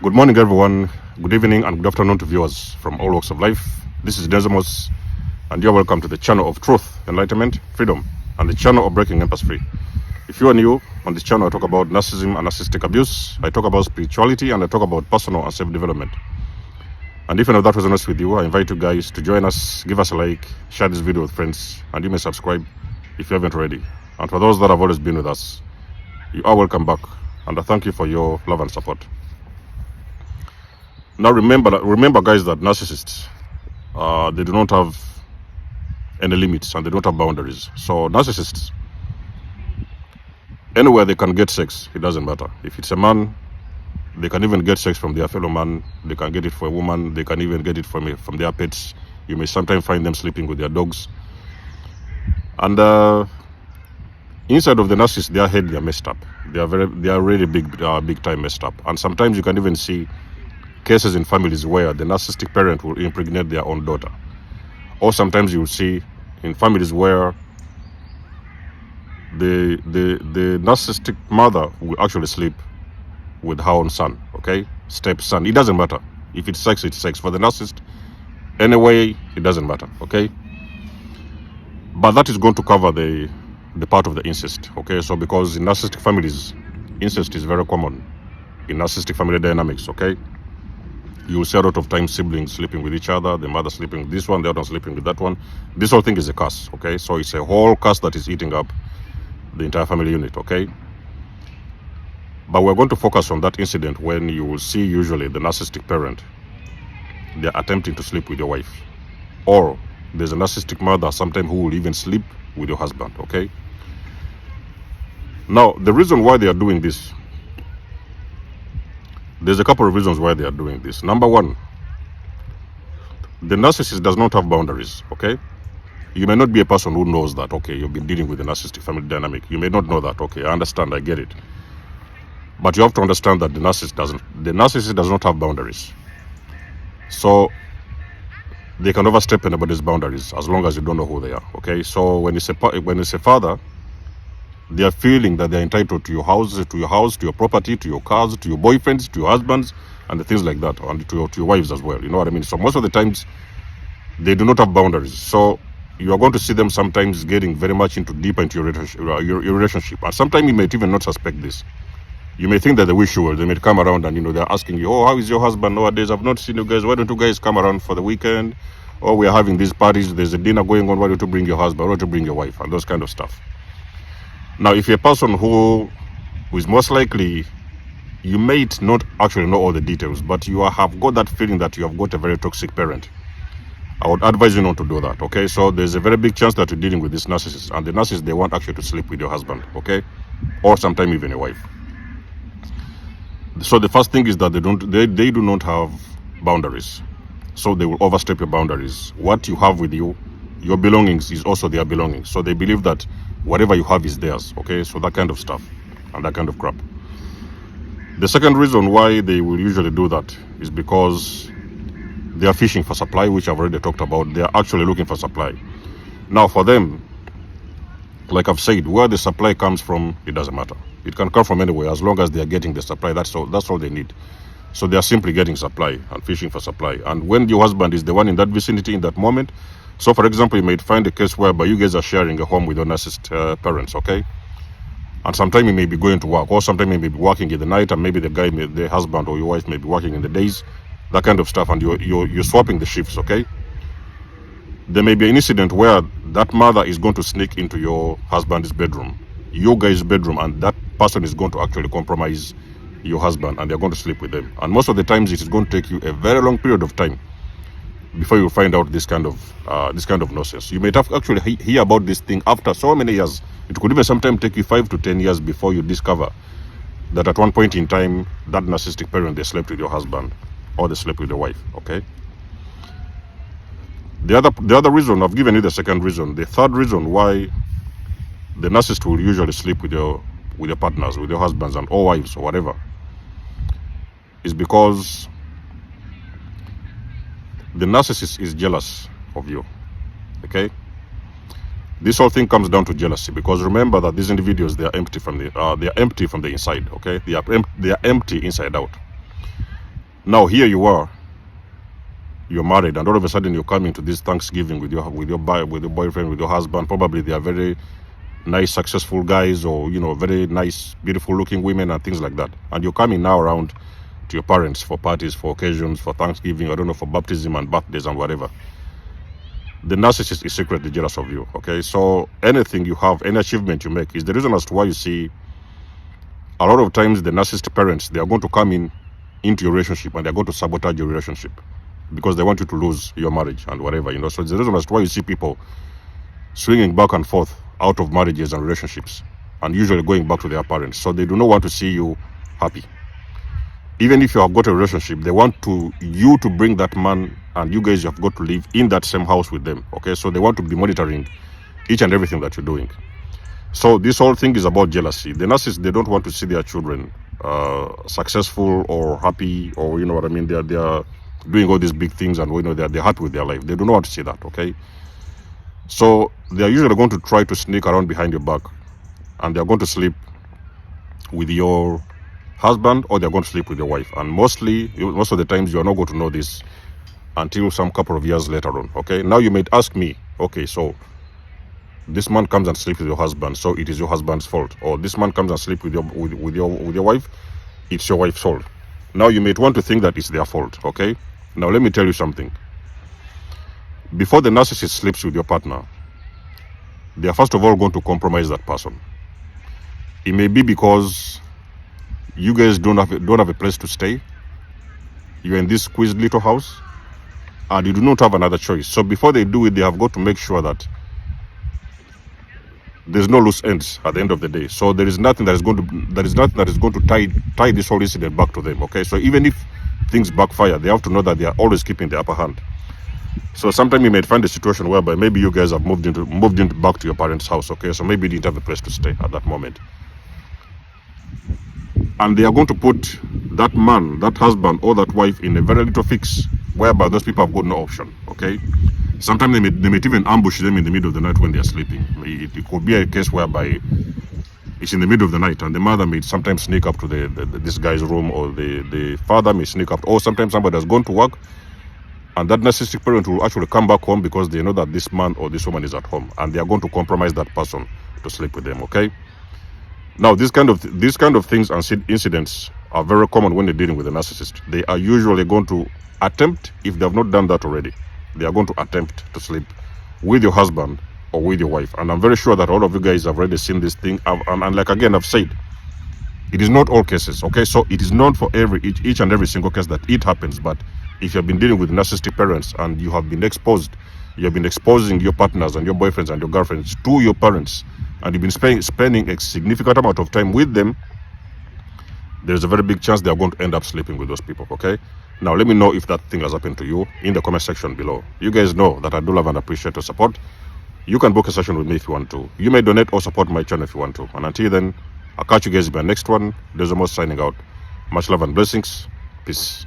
Good morning, everyone. Good evening and good afternoon to viewers from all walks of life. This is Desmos, and you're welcome to the channel of truth, enlightenment, freedom, and the channel of breaking empath free. If you are new on this channel, I talk about narcissism and narcissistic abuse. I talk about spirituality, and I talk about personal and self-development. And if any of that resonates with you, I invite you guys to join us, give us a like, share this video with friends, and you may subscribe if you haven't already. And for those that have always been with us, you are welcome back, and I thank you for your love and support. Now remember guys, that narcissists, they do not have any limits and they don't have boundaries. So narcissists, anywhere they can get sex, it doesn't matter. If it's a man, they can even get sex from their fellow man. They can get it for a woman. They can even get it from their pets. You may sometimes find them sleeping with their dogs. And inside of the narcissist, their head, they're messed up. They are really big time messed up. And sometimes you can even see cases in families where the narcissistic parent will impregnate their own daughter. Or sometimes you will see in families where the narcissistic mother will actually sleep with her own son, okay? Stepson. It doesn't matter. If it's sex, it's sex. For the narcissist, anyway, it doesn't matter, okay? But that is going to cover the part of the incest, okay? So because in narcissistic families, incest is very common in narcissistic family dynamics, okay? You will see a lot of times siblings sleeping with each other, the mother sleeping with this one, the other one sleeping with that one. This whole thing is a curse, okay? So it's a whole curse that is eating up the entire family unit, okay? But we're going to focus on that incident when you will see usually the narcissistic parent, they're attempting to sleep with your wife. Or there's a narcissistic mother sometimes who will even sleep with your husband, okay? Now, the reason why they are doing this, there's a couple of reasons why they are doing this. Number one, the narcissist does not have boundaries, okay? You may not be a person who knows that, okay, you've been dealing with a narcissistic family dynamic. You may not know that, okay, I understand, I get it. But you have to understand that the narcissist does not have boundaries. So they can overstep anybody's boundaries as long as you don't know who they are, okay? So when it's a father, they are feeling that they're entitled to your house, to your property, to your cars, to your boyfriends, to your husbands, and the things like that, and to your wives as well. You know what I mean? So most of the times, they do not have boundaries. So you are going to see them sometimes getting very much deeper into your relationship. And sometimes you might even not suspect this. You may think that they wish you well. They may come around and, they're asking you, oh, how is your husband nowadays? I've not seen you guys. Why don't you guys come around for the weekend? Oh, we are having these parties. There's a dinner going on. Why don't you bring your husband? Why don't you bring your wife? And those kind of stuff. Now, if you're a person who is most likely, you may not actually know all the details, but you have got that feeling that you have got a very toxic parent, I would advise you not to do that, okay? So there's a very big chance that you're dealing with this narcissist, and the narcissist, they want actually to sleep with your husband, okay? Or sometimes even your wife. So the first thing is that they do not have boundaries. So they will overstep your boundaries. What you have with you, your belongings is also their belongings. So they believe that whatever you have is theirs, okay? So that kind of stuff and that kind of crap. The second reason why they will usually do that is because they are fishing for supply, which I've already talked about. They are actually looking for supply. Now for them, like I've said, where the supply comes from, it doesn't matter. It can come from anywhere as long as they are getting the supply. That's all they need. So they are simply getting supply and fishing for supply. And when your husband is the one in that vicinity in that moment, so for example, you might find a case whereby you guys are sharing a home with your narcissist parents, okay? And sometimes you may be going to work, or sometimes you may be working in the night, and maybe the husband or your wife may be working in the days, that kind of stuff, and you're swapping the shifts, okay? There may be an incident where that mother is going to sneak into your husband's bedroom, your guy's bedroom, and that person is going to actually compromise your husband, and they're going to sleep with them. And most of the times, it is going to take you a very long period of time before you find out this kind of nonsense. You might have actually hear about this thing after so many years. It could even sometimes take you 5 to 10 years before you discover that at one point in time, that narcissistic parent, they slept with your husband or they slept with your wife, okay? The other reason, I've given you the second reason. The third reason why the narcissist will usually sleep with your partners, with your husbands and or wives or whatever, is because the narcissist is jealous of you, okay? This whole thing comes down to jealousy, because remember that these individuals, they are empty from the inside, okay? They are empty inside out. Now here you are, you're married, and all of a sudden you're coming to this Thanksgiving with your boyfriend, with your husband. Probably they are very nice, successful guys, or very nice, beautiful looking women and things like that. And you're coming now around to your parents for parties, for occasions, for Thanksgiving, I don't know, for baptism and birthdays and whatever. The narcissist is secretly jealous of you, okay? So anything you have, any achievement you make is the reason as to why you see a lot of times the narcissist parents, they are going to come into your relationship and they're going to sabotage your relationship because they want you to lose your marriage and whatever, So it's the reason as to why you see people swinging back and forth out of marriages and relationships and usually going back to their parents. So they do not want to see you happy. Even if you have got a relationship, they want you to bring that man, and you guys have got to live in that same house with them, okay? So they want to be monitoring each and everything that you're doing. So this whole thing is about jealousy. The narcissists, they don't want to see their children successful or happy, or you know what I mean. They are doing all these big things, and they're happy with their life. They do not want to see that, okay? So they are usually going to try to sneak around behind your back, and they are going to sleep with your husband, or they're going to sleep with your wife. And most of the times you are not going to know this until some couple of years later on, okay? Now you might ask me, okay, so this man comes and sleeps with your husband, so it is your husband's fault. Or this man comes and sleeps with your wife, it's your wife's fault. Now you might want to think that it's their fault, okay? Now let me tell you something. Before the narcissist sleeps with your partner, they are first of all going to compromise that person. It may be because you guys don't have a place to stay. You're in this squeezed little house, and you do not have another choice. So before they do it, they have got to make sure that there's no loose ends at the end of the day. So there is nothing that is going to tie this whole incident back to them. Okay, so even if things backfire, they have to know that they are always keeping the upper hand. So sometimes you may find a situation whereby maybe you guys have moved into back to your parents' house. Okay, so maybe you didn't have a place to stay at that moment, and they are going to put that man, that husband, or that wife in a very little fix whereby those people have got no option. Okay, sometimes they may even ambush them in the middle of the night when they are sleeping. It could be a case whereby it's in the middle of the night, and the mother may sometimes sneak up to this guy's room, or the father may sneak up, or sometimes somebody has gone to work, and that narcissistic parent will actually come back home because they know that this man or this woman is at home, and they are going to compromise that person to sleep with them. Okay. Now, these kind of things and incidents are very common when they're dealing with a narcissist. They are usually going to attempt, if they have not done that already, they are going to attempt to sleep with your husband or with your wife. And I'm very sure that all of you guys have already seen this thing. And like again, I've said, it is not all cases, okay? So it is not for each and every single case that it happens. But if you have been dealing with narcissistic parents and you have been exposing your partners and your boyfriends and your girlfriends to your parents, and you've been spending a significant amount of time with them, there's a very big chance they're going to end up sleeping with those people, okay? Now, let me know if that thing has happened to you in the comment section below. You guys know that I do love and appreciate your support. You can book a session with me if you want to. You may donate or support my channel if you want to. And until then, I'll catch you guys in my next one. There's almost signing out. Much love and blessings. Peace.